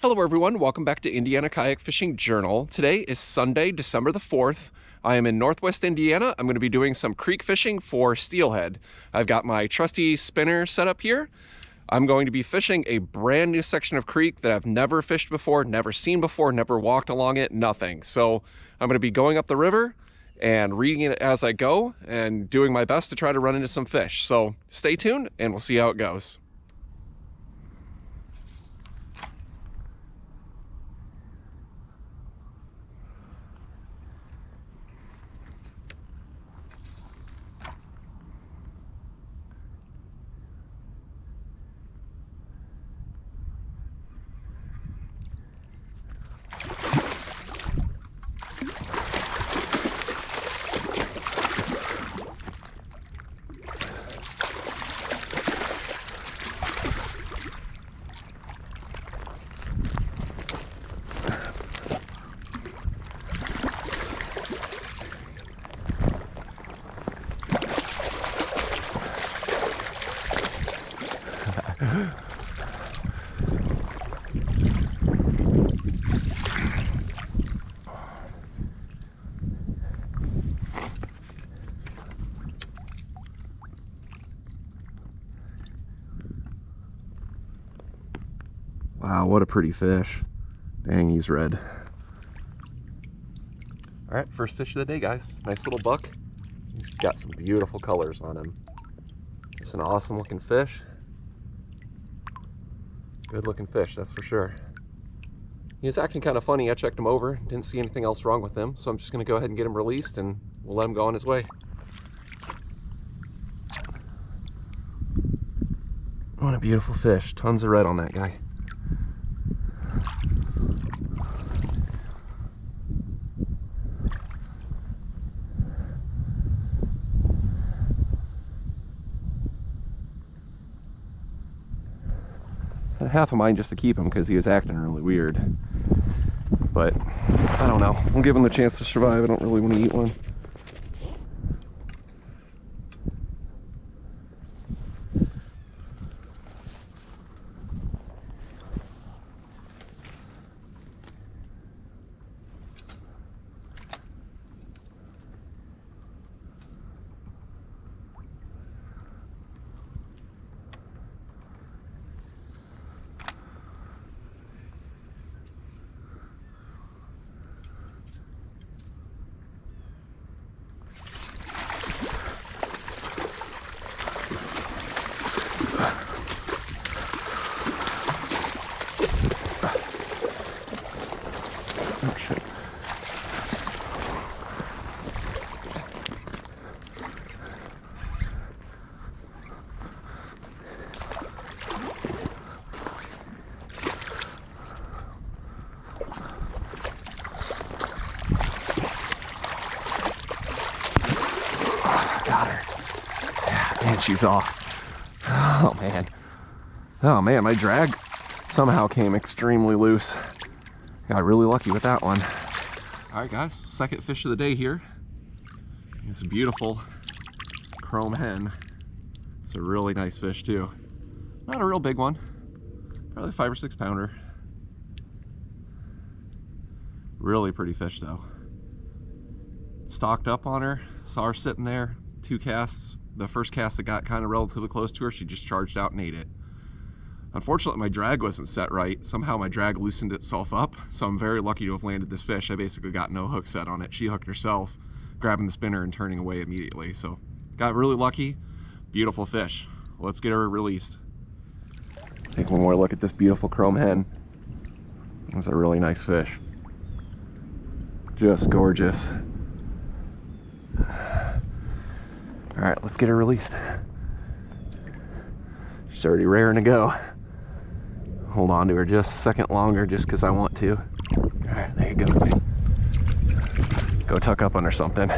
Hello everyone, welcome back to Indiana Kayak Fishing Journal. Today is Sunday, December the 4th. I am in Northwest Indiana. I'm going to be doing some creek fishing for steelhead. I've got my trusty spinner set up here. I'm going to be fishing a brand new section of creek that I've never fished before, never seen before, never walked along it, nothing. So I'm going to be going up the river and reading it as I go and doing my best to try to run into some fish. So stay tuned and we'll see how it goes. Wow, what a pretty fish. Dang, he's red. All right, first fish of the day, guys. Nice little buck. He's got some beautiful colors on him. It's an awesome looking fish. Good looking fish, that's for sure. He was acting kind of funny. I checked him over, didn't see anything else wrong with him, so I'm just gonna go ahead and get him released and we'll let him go on his way. What a beautiful fish. Tons of red on that guy. Half of mine just to keep him because he was acting really weird. But I don't know. We'll give him the chance to survive. I don't really want to eat one. Got her. Yeah, man, she's off. Oh man. Oh man, my drag somehow came extremely loose. Got really lucky with that one. All right, guys, second fish of the day here. It's a beautiful chrome hen. It's a really nice fish too. Not a real big one. Probably 5 or 6 pounder. Really pretty fish though. Stocked up on her, saw her sitting there, 2 casts. The first cast that got kind of relatively close to her, she just charged out and ate it. Unfortunately, my drag wasn't set right. Somehow my drag loosened itself up, so I'm very lucky to have landed this fish. I basically got no hook set on it. She hooked herself, grabbing the spinner and turning away immediately. So got really lucky. Beautiful fish. Let's get her released. Take one more look at this beautiful chrome hen. It's a really nice fish. Just gorgeous. All right, let's get her released. She's already raring to go. Hold on to her just a second longer just because I want to. All right, there you go. Go tuck up under something.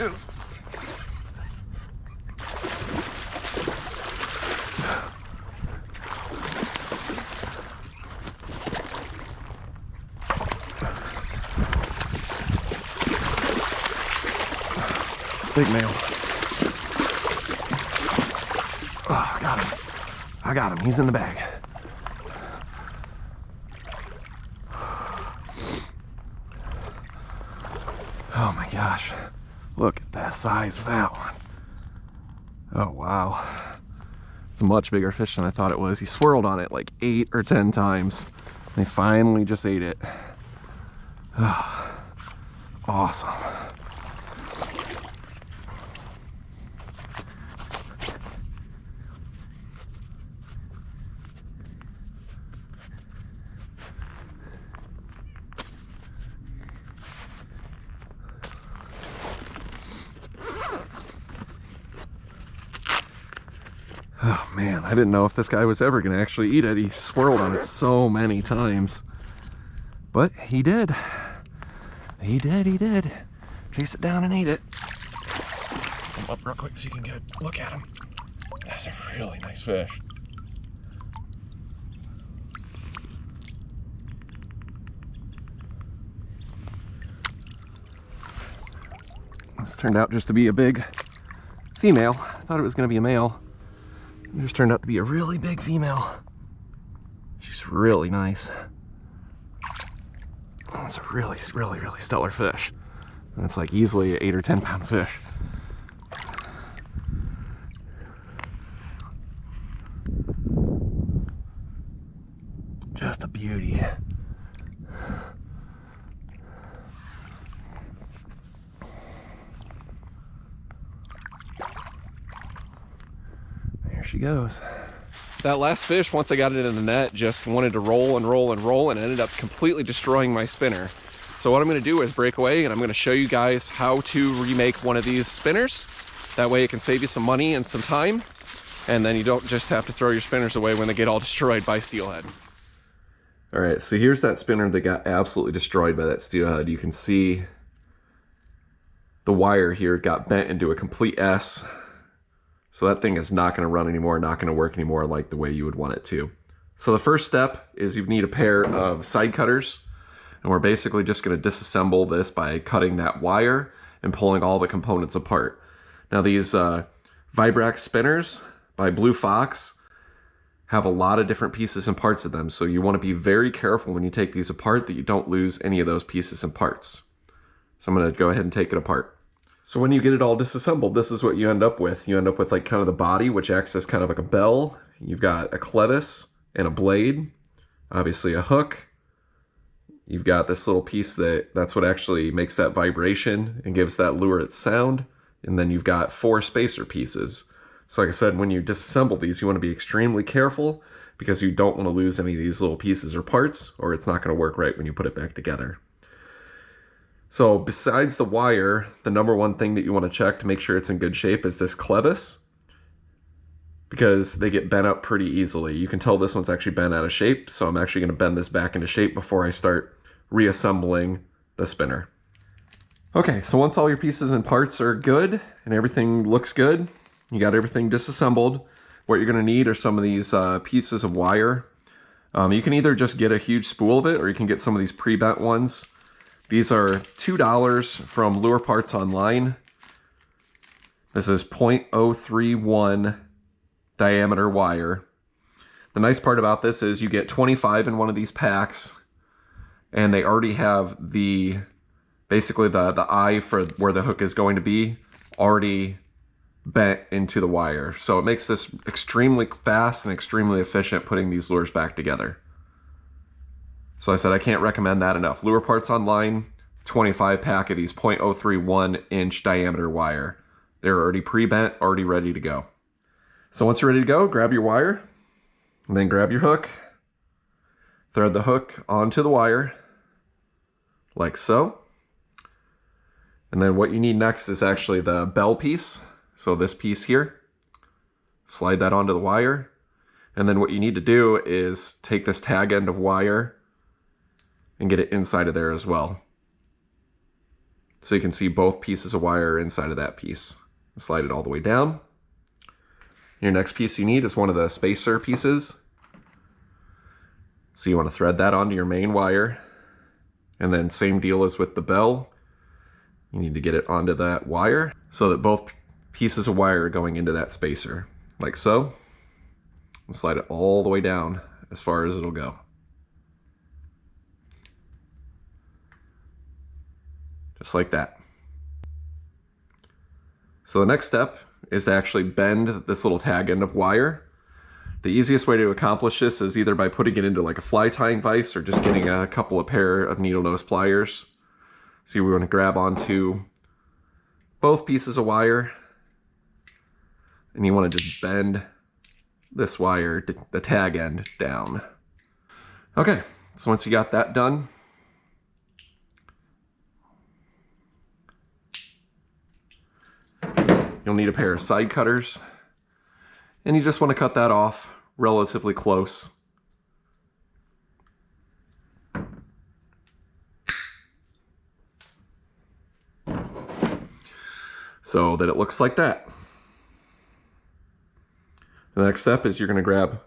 is. Big male. Oh, I got him. I got him. He's in the bag. Oh my gosh. Look at the size of that one. Oh wow. It's a much bigger fish than I thought it was. He swirled on it like 8 or 10 times. And he finally just ate it. Oh, awesome. Oh man, I didn't know if this guy was ever going to actually eat it. He swirled on it so many times. But he did. He did. Chase it down and eat it. Come up real quick so you can get a look at him. That's a really nice fish. This turned out just to be a big female. I thought it was going to be a male. It just turned out to be a really big female. She's really nice. Oh, it's a really stellar fish. And it's like easily an 8 or 10 pound fish. Just a beauty. She goes. That last fish, once I got it in the net, just wanted to roll and roll and roll and ended up completely destroying my spinner. So what I'm going to do is break away and I'm going to show you guys how to remake one of these spinners. That way it can save you some money and some time, and then you don't just have to throw your spinners away when they get all destroyed by steelhead. All right, so here's that spinner that got absolutely destroyed by that steelhead. You can see the wire here got bent into a complete S. So that thing is not going to run anymore, not going to work anymore like the way you would want it to. So the first step is you need a pair of side cutters. And we're basically just going to disassemble this by cutting that wire and pulling all the components apart. Now these Vibrax spinners by Blue Fox have a lot of different pieces and parts of them. So you want to be very careful when you take these apart that you don't lose any of those pieces and parts. So I'm going to go ahead and take it apart. So when you get it all disassembled, this is what you end up with. You end up with like kind of the body, which acts as kind of like a bell. You've got a clevis and a blade, obviously a hook. You've got this little piece that's what actually makes that vibration and gives that lure its sound. And then you've got 4 spacer pieces. So like I said, when you disassemble these, you want to be extremely careful because you don't want to lose any of these little pieces or parts, or it's not going to work right when you put it back together. So besides the wire, the number one thing that you want to check to make sure it's in good shape is this clevis, because they get bent up pretty easily. You can tell this one's actually bent out of shape, so I'm actually going to bend this back into shape before I start reassembling the spinner. Okay, so once all your pieces and parts are good and everything looks good, you got everything disassembled, what you're going to need are some of these pieces of wire. You can either just get a huge spool of it, or you can get some of these pre-bent ones. These are $2 from Lure Parts Online. This is 0.031 diameter wire. The nice part about this is you get 25 in one of these packs, and they already have basically the eye for where the hook is going to be already bent into the wire. So it makes this extremely fast and extremely efficient putting these lures back together. So I said I can't recommend that enough. Lure Parts Online, 25 pack of these 0.031 inch diameter wire. They're already pre-bent, already ready to go. So once you're ready to go, grab your wire, and then grab your hook, thread the hook onto the wire, like so. And then what you need next is actually the bell piece. So this piece here, slide that onto the wire. And then what you need to do is take this tag end of wire and get it inside of there as well. So you can see both pieces of wire inside of that piece. Slide it all the way down. Your next piece you need is one of the spacer pieces. So you want to thread that onto your main wire. And then same deal as with the bell. You need to get it onto that wire so that both pieces of wire are going into that spacer, like so. And slide it all the way down as far as it'll go. Just like that. So the next step is to actually bend this little tag end of wire. The easiest way to accomplish this is either by putting it into like a fly tying vise or just getting a couple of pair of needle nose pliers. So we want to grab onto both pieces of wire and you want to just bend this wire, the tag end, down. Okay, so once you got that done, you'll need a pair of side cutters, and you just want to cut that off relatively close. So that it looks like that. The next step is you're going to grab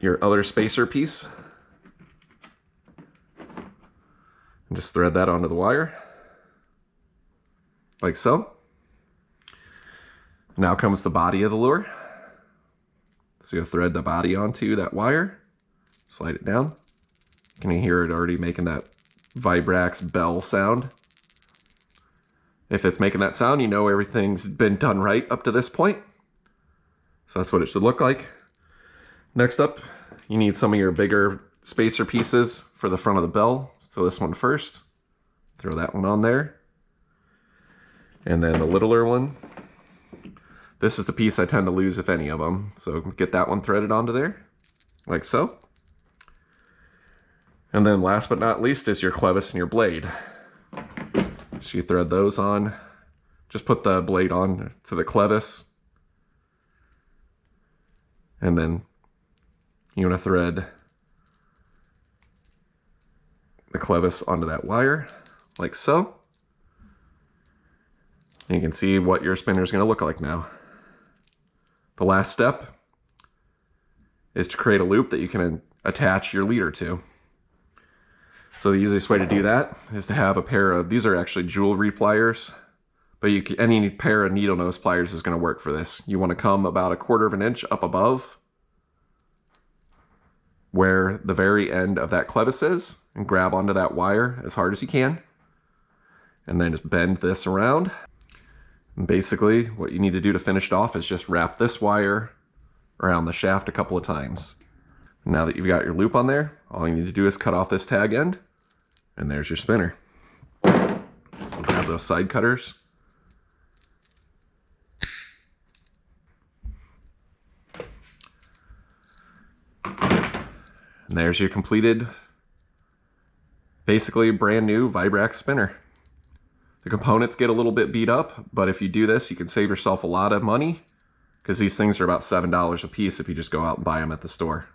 your other spacer piece and just thread that onto the wire, like so. Now comes the body of the lure. So you'll thread the body onto that wire, slide it down. Can you hear it already making that vibrax bell sound? If it's making that sound, you know everything's been done right up to this point. So that's what it should look like. Next up, you need some of your bigger spacer pieces for the front of the bell. So this one first, throw that one on there. And then the littler one. This is the piece I tend to lose, if any of them. So get that one threaded onto there, like so. And then last but not least is your clevis and your blade. So you thread those on. Just put the blade on to the clevis. And then you want to thread the clevis onto that wire, like so. And you can see what your spinner is going to look like now. The last step is to create a loop that you can attach your leader to. So the easiest way to do that is to have a pair of, these are actually jewelry pliers, but any pair of needle nose pliers is going to work for this. You want to come about 1/4 of an inch up above where the very end of that clevis is and grab onto that wire as hard as you can. And then just bend this around. And basically what you need to do to finish it off is just wrap this wire around the shaft a couple of times. Now that you've got your loop on there, all you need to do is cut off this tag end, and there's your spinner. So grab those side cutters. And there's your completed, basically brand new vibrax spinner. The components get a little bit beat up, but if you do this, you can save yourself a lot of money because these things are about $7 a piece if you just go out and buy them at the store.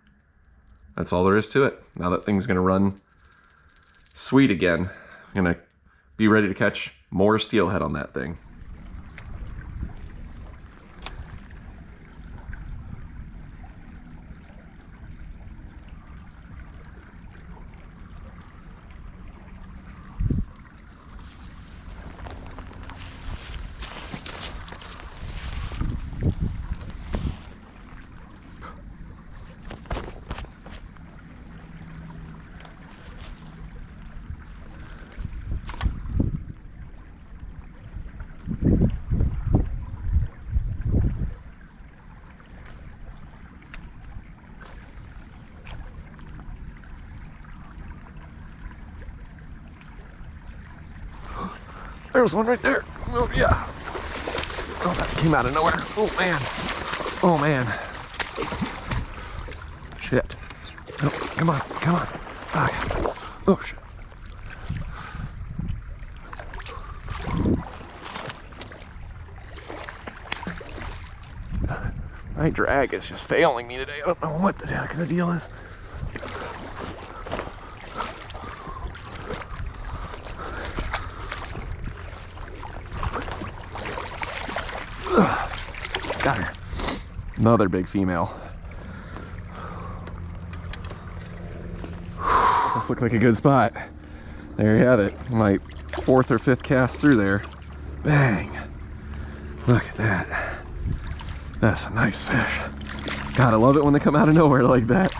That's all there is to it. Now that thing's going to run sweet again. I'm going to be ready to catch more steelhead on that thing. There's one right there. Oh, yeah. Oh, that came out of nowhere. Oh, man. Oh, man. Shit. Oh, come on. Come on. Oh, shit. My drag is just failing me today. I don't know what the heck the deal is. Another big female. This looked like a good spot. There you have it. My 4th or 5th cast through there. Bang. Look at that. That's a nice fish. God, I love it when they come out of nowhere like that.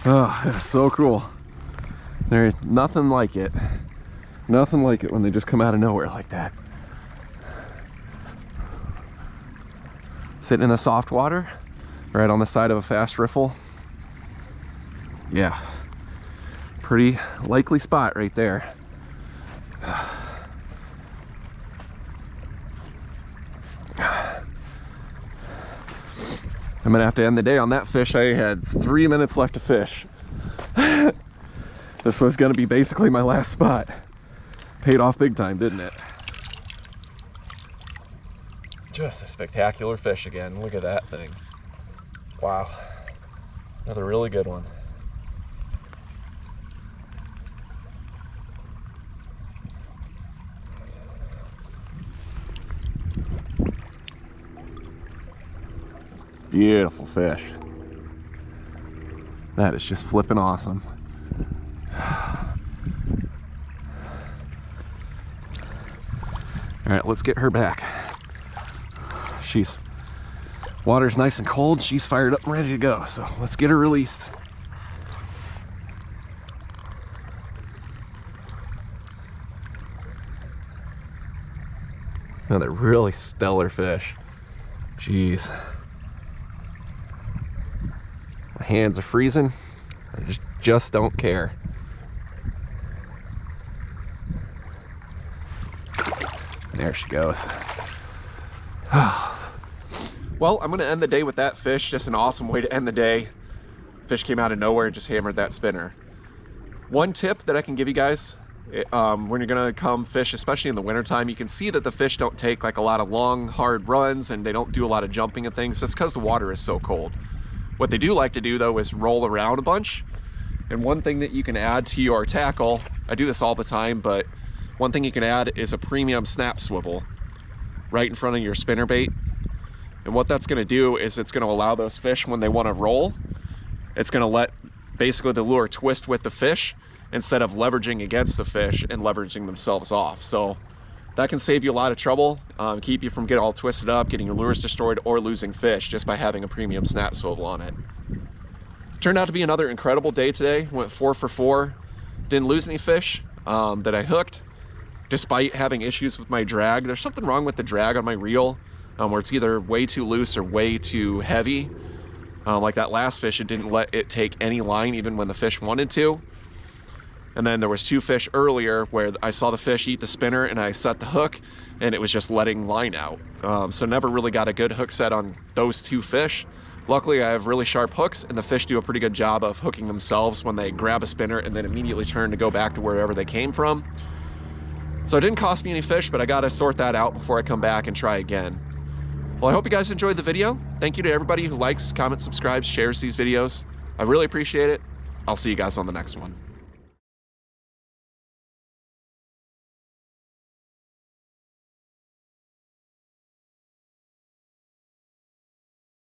Oh, that's so cool. There's nothing like it. Nothing like it when they just come out of nowhere like that. Sitting in the soft water, right on the side of a fast riffle. Yeah, pretty likely spot right there. I'm gonna have to end the day on that fish. I had 3 minutes left to fish. This was gonna be basically my last spot. Paid off big time, didn't it? Just a spectacular fish again. Look at that thing. Wow. Another really good one. Beautiful fish. That is just flipping awesome. All right, let's get her back. Water's nice and cold. She's fired up and ready to go. So let's get her released. Another really stellar fish. Jeez. My hands are freezing. I just don't care. There she goes. Well, I'm going to end the day with that fish. Just an awesome way to end the day. Fish came out of nowhere and just hammered that spinner. One tip that I can give you guys, when you're going to come fish, especially in the wintertime, you can see that the fish don't take like a lot of long, hard runs, and they don't do a lot of jumping and things. That's because the water is so cold. What they do like to do, though, is roll around a bunch. And one thing that you can add to your tackle, I do this all the time, but one thing you can add is a premium snap swivel right in front of your spinner bait. And what that's going to do is it's going to allow those fish, when they want to roll, it's going to let basically the lure twist with the fish instead of leveraging against the fish and leveraging themselves off. So that can save you a lot of trouble, keep you from getting all twisted up, getting your lures destroyed, or losing fish just by having a premium snap swivel on it. Turned out to be another incredible day today. Went 4 for 4. Didn't lose any fish that I hooked, despite having issues with my drag. There's something wrong with the drag on my reel, where it's either way too loose or way too heavy. Like that last fish, it didn't let it take any line even when the fish wanted to. And then there was 2 fish earlier where I saw the fish eat the spinner and I set the hook and it was just letting line out. So never really got a good hook set on those 2 fish. Luckily, I have really sharp hooks and the fish do a pretty good job of hooking themselves when they grab a spinner and then immediately turn to go back to wherever they came from. So it didn't cost me any fish, but I got to sort that out before I come back and try again. Well, I hope you guys enjoyed the video. Thank you to everybody who likes, comments, subscribes, shares these videos. I really appreciate it. I'll see you guys on the next one.